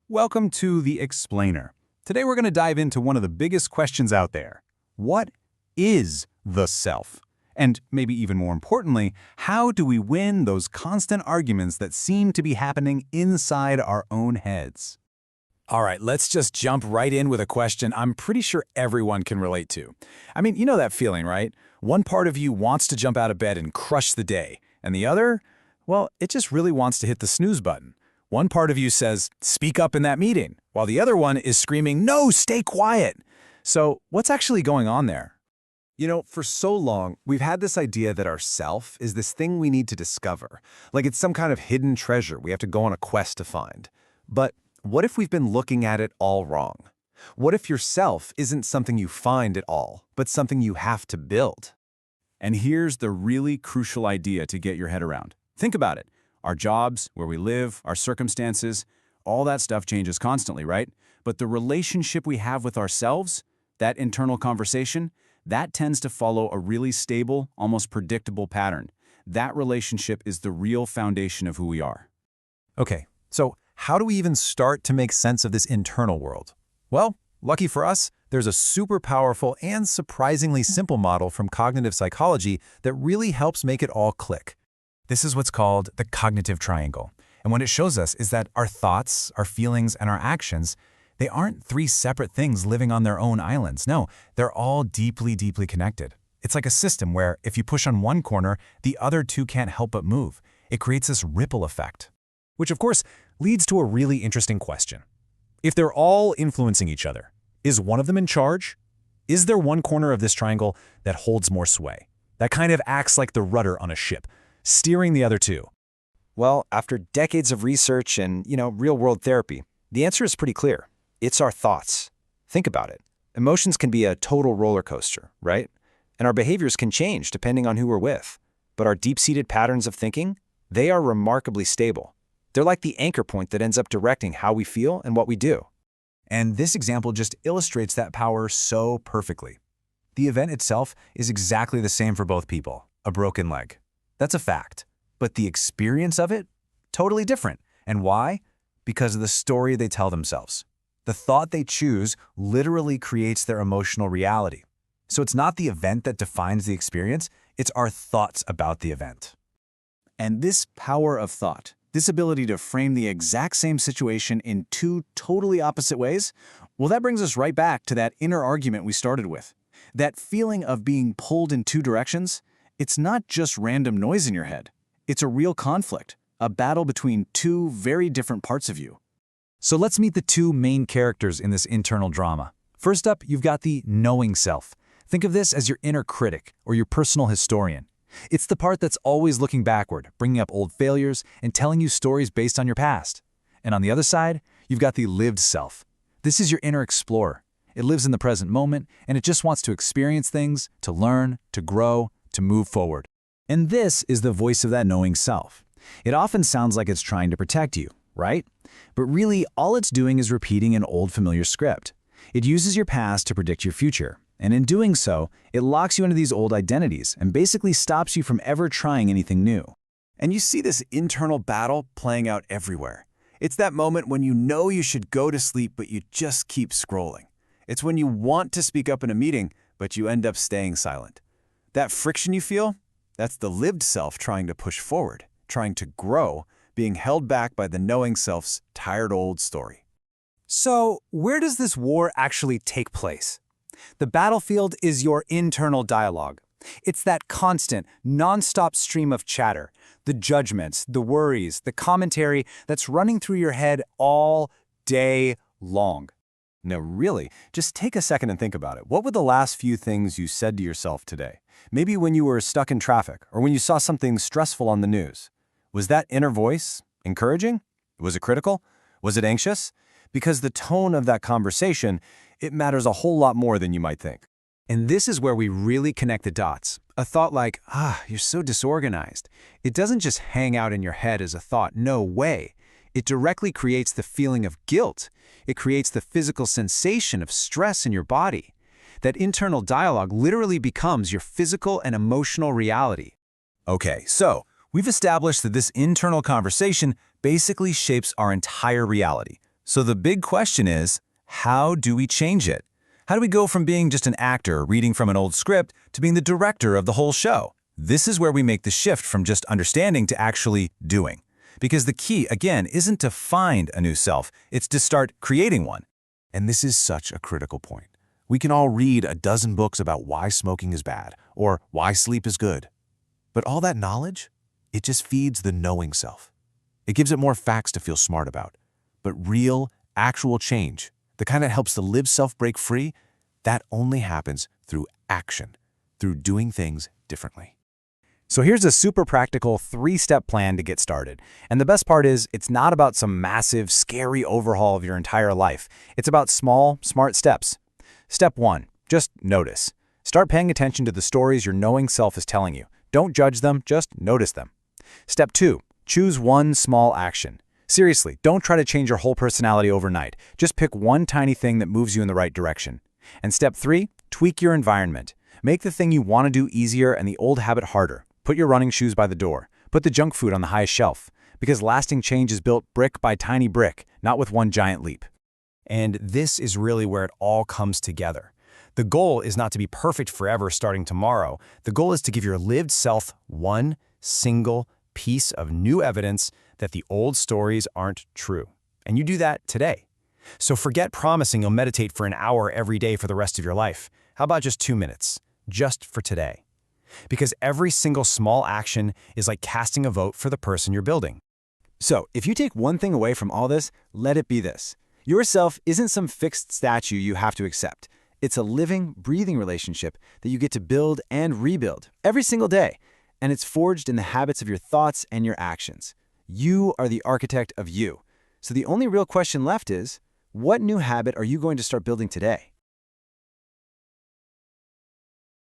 Welcome to The Explainer. Today we're going to dive into one of the biggest questions out there. What is the self? And maybe even more importantly, how do we win those constant arguments that seem to be happening inside our own heads? All right, let's just jump right in with a question I'm pretty sure everyone can relate to. I mean, you know that feeling, right? One part of you wants to jump out of bed and crush the day, and the other, well, it just really wants to hit the snooze button. One part of you says, speak up in that meeting, while the other one is screaming, no, stay quiet. So what's actually going on there? You know, for so long, we've had this idea that our self is this thing we need to discover, like it's some kind of hidden treasure we have to go on a quest to find. But what if we've been looking at it all wrong? What if your self isn't something you find at all, but something you have to build? And here's the really crucial idea to get your head around. Think about it. Our jobs, where we live, our circumstances, all that stuff changes constantly, right? But the relationship we have with ourselves, that internal conversation, that tends to follow a really stable, almost predictable pattern. That relationship is the real foundation of who we are. Okay, so how do we even start to make sense of this internal world? Well, lucky for us, there's a super powerful and surprisingly simple model from cognitive psychology that really helps make it all click. This is what's called the cognitive triangle. And what it shows us is that our thoughts, our feelings, and our actions, they aren't three separate things living on their own islands. No, they're all deeply, deeply connected. It's like a system where if you push on one corner, the other two can't help but move. It creates this ripple effect. Which, of course, leads to a really interesting question. If they're all influencing each other, is one of them in charge? Is there one corner of this triangle that holds more sway? That kind of acts like the rudder on a ship, steering the other two? Well, after decades of research and, real-world therapy, the answer is pretty clear. It's our thoughts. Think about it. Emotions can be a total roller coaster, right? And our behaviors can change depending on who we're with. But our deep-seated patterns of thinking, they are remarkably stable. They're like the anchor point that ends up directing how we feel and what we do. And this example just illustrates that power so perfectly. The event itself is exactly the same for both people, a broken leg. That's a fact. But the experience of it? Totally different. And why? Because of the story they tell themselves. The thought they choose literally creates their emotional reality. So it's not the event that defines the experience, it's our thoughts about the event. And this power of thought, this ability to frame the exact same situation in two totally opposite ways, well, that brings us right back to that inner argument we started with. That feeling of being pulled in two directions, it's not just random noise in your head. It's a real conflict, a battle between two very different parts of you. So let's meet the two main characters in this internal drama. First up, you've got the knowing self. Think of this as your inner critic or your personal historian. It's the part that's always looking backward, bringing up old failures, and telling you stories based on your past. And on the other side, you've got the lived self. This is your inner explorer. It lives in the present moment, and it just wants to experience things, to learn, to grow, to move forward. And this is the voice of that knowing self. It often sounds like it's trying to protect you, right? But really, all it's doing is repeating an old familiar script. It uses your past to predict your future. And in doing so, it locks you into these old identities and basically stops you from ever trying anything new. And you see this internal battle playing out everywhere. It's that moment when you know you should go to sleep, but you just keep scrolling. It's when you want to speak up in a meeting, but you end up staying silent. That friction you feel, that's the lived self trying to push forward, trying to grow, being held back by the knowing self's tired old story. So, where does this war actually take place? The battlefield is your internal dialogue. It's that constant, non-stop stream of chatter, the judgments, the worries, the commentary that's running through your head all day long. Now really, just take a second and think about it. What were the last few things you said to yourself today? Maybe when you were stuck in traffic or when you saw something stressful on the news. Was that inner voice encouraging? Was it critical? Was it anxious? Because the tone of that conversation, it matters a whole lot more than you might think. And this is where we really connect the dots. A thought like, you're so disorganized. It doesn't just hang out in your head as a thought, no way. It directly creates the feeling of guilt. It creates the physical sensation of stress in your body. That internal dialogue literally becomes your physical and emotional reality. Okay, so we've established that this internal conversation basically shapes our entire reality, So the big question is, how do we change it? How do we go from being just an actor reading from an old script to being the director of the whole show? This is where we make the shift from just understanding to actually doing. Because the key, again, isn't to find a new self, it's to start creating one. And this is such a critical point. We can all read a dozen books about why smoking is bad or why sleep is good. But all that knowledge, it just feeds the knowing self. It gives it more facts to feel smart about. But real, actual change, the kind that helps the lived self break free, that only happens through action, through doing things differently. So here's a super practical 3-step plan to get started. And the best part is, it's not about some massive, scary overhaul of your entire life. It's about small, smart steps. Step 1, just notice. Start paying attention to the stories your knowing self is telling you. Don't judge them, just notice them. Step 2, choose one small action. Seriously, don't try to change your whole personality overnight. Just pick one tiny thing that moves you in the right direction. And step 3, tweak your environment. Make the thing you want to do easier and the old habit harder. Put your running shoes by the door. Put the junk food on the highest shelf. Because lasting change is built brick by tiny brick, not with one giant leap. And this is really where it all comes together. The goal is not to be perfect forever starting tomorrow. The goal is to give your lived self one single piece of new evidence that the old stories aren't true. And you do that today. So forget promising you'll meditate for an hour every day for the rest of your life. How about just 2 minutes, just for today? Because every single small action is like casting a vote for the person you're building. So, if you take one thing away from all this, let it be this. Yourself isn't some fixed statue you have to accept. It's a living, breathing relationship that you get to build and rebuild every single day. And it's forged in the habits of your thoughts and your actions. You are the architect of you. So the only real question left is, what new habit are you going to start building today?